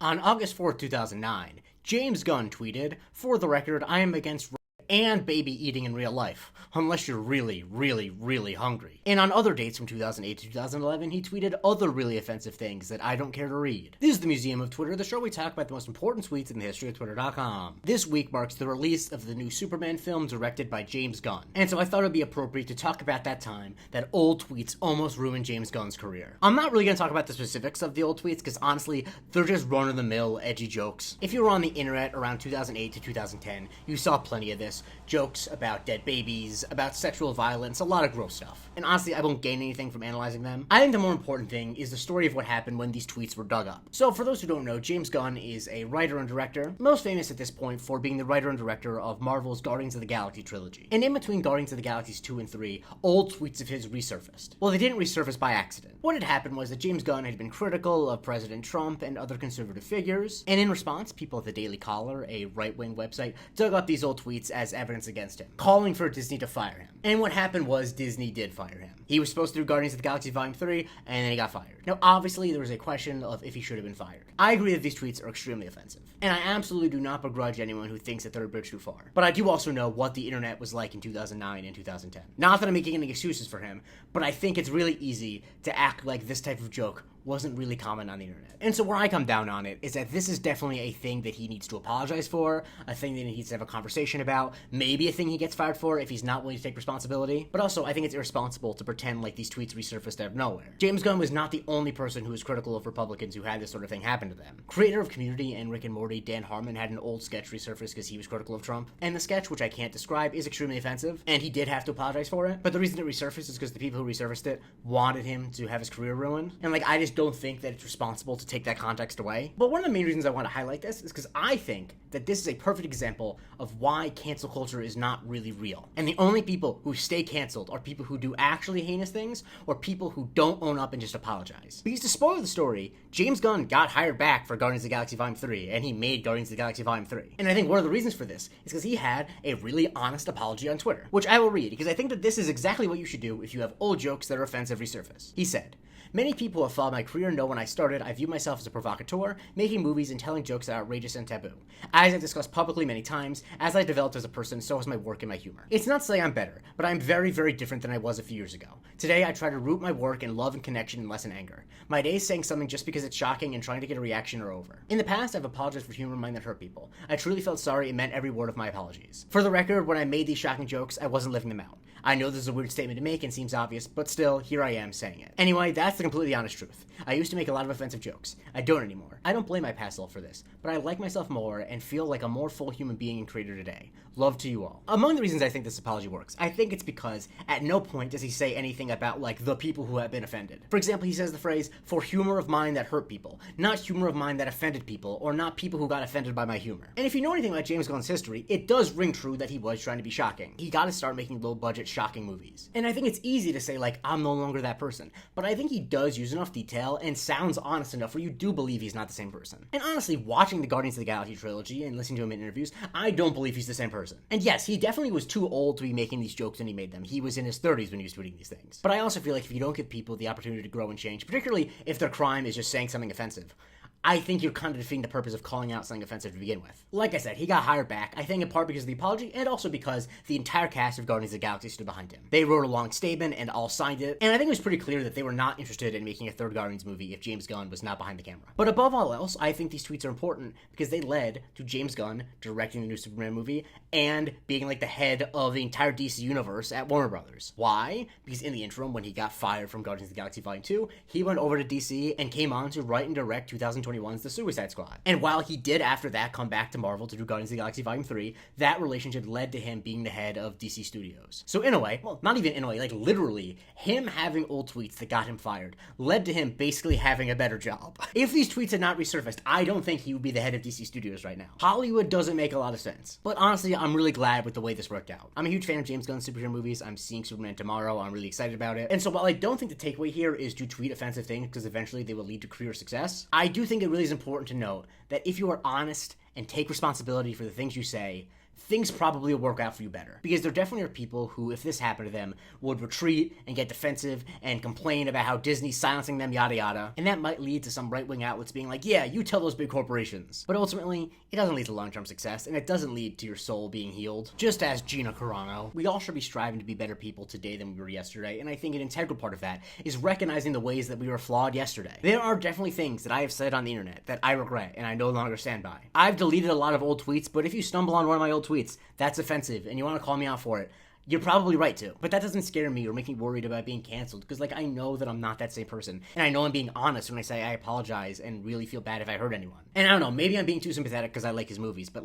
On August 4th, 2009, James Gunn tweeted, "For the record, I am against and baby eating in real life, unless you're really, really, really hungry." And on other dates from 2008 to 2011, he tweeted other really offensive things that I don't care to read. This is the Museum of Twitter, the show we talk about the most important tweets in the history of Twitter.com. This week marks the release of the new Superman film directed by James Gunn, and so I thought it would be appropriate to talk about that time that old tweets almost ruined James Gunn's career. I'm not really going to talk about the specifics of the old tweets, because honestly, they're just run-of-the-mill, edgy jokes. If you were on the internet around 2008 to 2010, you saw plenty of this. Jokes about dead babies, about sexual violence, a lot of gross stuff. And honestly, I won't gain anything from analyzing them. I think the more important thing is the story of what happened when these tweets were dug up. So for those who don't know, James Gunn is a writer and director, most famous at this point for being the writer and director of Marvel's Guardians of the Galaxy trilogy. And in between Guardians of the Galaxies 2 and 3, old tweets of his resurfaced. Well, they didn't resurface by accident. What had happened was that James Gunn had been critical of President Trump and other conservative figures, and in response, people at the Daily Caller, a right-wing website, dug up these old tweets as evidence against him, calling for Disney to fire him. And what happened was Disney did fire him. He was supposed to do Guardians of the Galaxy Volume 3, and then he got fired. Now, obviously, there was a question of if he should have been fired. I agree that these tweets are extremely offensive, and I absolutely do not begrudge anyone who thinks that they're a bridge too far. But I do also know what the internet was like in 2009 and 2010. Not that I'm making any excuses for him, but I think it's really easy to act like this type of joke wasn't really common on the internet. And so where I come down on it is that this is definitely a thing that he needs to apologize for, a thing that he needs to have a conversation about, maybe a thing he gets fired for if he's not willing to take responsibility. But also, I think it's irresponsible to pretend like these tweets resurfaced out of nowhere. James Gunn was not the only person who was critical of Republicans who had this sort of thing happen to them. Creator of Community and Rick and Morty, Dan Harmon, had an old sketch resurface because he was critical of Trump. And the sketch, which I can't describe, is extremely offensive, and he did have to apologize for it. But the reason it resurfaced is because the people who resurfaced it wanted him to have his career ruined. And I just don't think that it's responsible to take that context away. But one of the main reasons I want to highlight this is because I think that this is a perfect example of why cancel culture is not really real. And the only people who stay canceled are people who do actually heinous things, or people who don't own up and just apologize. Because to spoil the story, James Gunn got hired back for Guardians of the Galaxy Volume 3, and he made Guardians of the Galaxy Volume 3. And I think one of the reasons for this is because he had a really honest apology on Twitter, which I will read, because I think that this is exactly what you should do if you have old jokes that are offensive resurface. He said, "Many people who have followed my career know when I started, I viewed myself as a provocateur, making movies and telling jokes that are outrageous and taboo. As I've discussed publicly many times, as I developed as a person, so has my work and my humor. It's not to say I'm better, but I'm very, very different than I was a few years ago. Today, I try to root my work in love and connection and less in anger. My days saying something just because it's shocking and trying to get a reaction are over. In the past, I've apologized for humor of mine that hurt people. I truly felt sorry and meant every word of my apologies. For the record, when I made these shocking jokes, I wasn't living them out. I know this is a weird statement to make and seems obvious, but still, here I am saying it. Anyway, that's the completely honest truth. I used to make a lot of offensive jokes. I don't anymore. I don't blame my past self for this, but I like myself more and feel like a more full human being and creator today. Love to you all." Among the reasons I think this apology works, I think it's because at no point does he say anything about, the people who have been offended. For example, he says the phrase, "for humor of mine that hurt people," not humor of mine that offended people, or not people who got offended by my humor. And if you know anything about James Gunn's history, it does ring true that he was trying to be shocking. He got to start making low-budget, shocking movies. And I think it's easy to say, I'm no longer that person. But I think he does use enough detail and sounds honest enough where you do believe he's not the same person. And honestly, watching the Guardians of the Galaxy trilogy and listening to him in interviews, I don't believe he's the same person. And yes, he definitely was too old to be making these jokes when he made them. He was in his 30s when he was tweeting these things. But I also feel like if you don't give people the opportunity to grow and change, particularly if their crime is just saying something offensive, I think you're kind of defeating the purpose of calling out something offensive to begin with. Like I said, he got hired back, I think in part because of the apology, and also because the entire cast of Guardians of the Galaxy stood behind him. They wrote a long statement and all signed it, and I think it was pretty clear that they were not interested in making a third Guardians movie if James Gunn was not behind the camera. But above all else, I think these tweets are important because they led to James Gunn directing the new Superman movie and being the head of the entire DC universe at Warner Brothers. Why? Because in the interim, when he got fired from Guardians of the Galaxy Volume 2, he went over to DC and came on to write and direct 2021's The Suicide Squad. And while he did after that come back to Marvel to do Guardians of the Galaxy Volume 3, that relationship led to him being the head of DC Studios. So in a way, well, not even in a way, literally, him having old tweets that got him fired led to him basically having a better job. If these tweets had not resurfaced, I don't think he would be the head of DC Studios right now. Hollywood doesn't make a lot of sense. But honestly, I'm really glad with the way this worked out. I'm a huge fan of James Gunn's superhero movies. I'm seeing Superman tomorrow. I'm really excited about it. And so while I don't think the takeaway here is to tweet offensive things because eventually they will lead to career success, I do think it really is important to note that if you are honest and take responsibility for the things you say, things probably will work out for you better. Because there definitely are people who, if this happened to them, would retreat and get defensive and complain about how Disney's silencing them, yada yada. And that might lead to some right-wing outlets being like, yeah, you tell those big corporations. But ultimately, it doesn't lead to long-term success, and it doesn't lead to your soul being healed. Just as Gina Carano, we all should be striving to be better people today than we were yesterday, and I think an integral part of that is recognizing the ways that we were flawed yesterday. There are definitely things that I have said on the internet that I regret and I no longer stand by. I've deleted a lot of old tweets, but if you stumble on one of my old tweets that's offensive and you want to call me out for it, you're probably right to. But that doesn't scare me or make me worried about being canceled, because I know that I'm not that same person, and I know I'm being honest when I say I apologize and really feel bad if I hurt anyone. And I don't know, maybe I'm being too sympathetic because I like his movies, but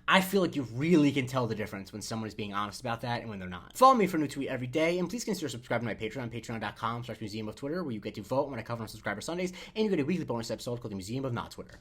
I feel like you really can tell the difference when someone is being honest about that and when they're not. Follow me for a new tweet every day, and please consider subscribing to my Patreon, patreon.com/Museum of Twitter, where you get to vote when I cover on Subscriber Sundays, and you get a weekly bonus episode called the Museum of Not Twitter.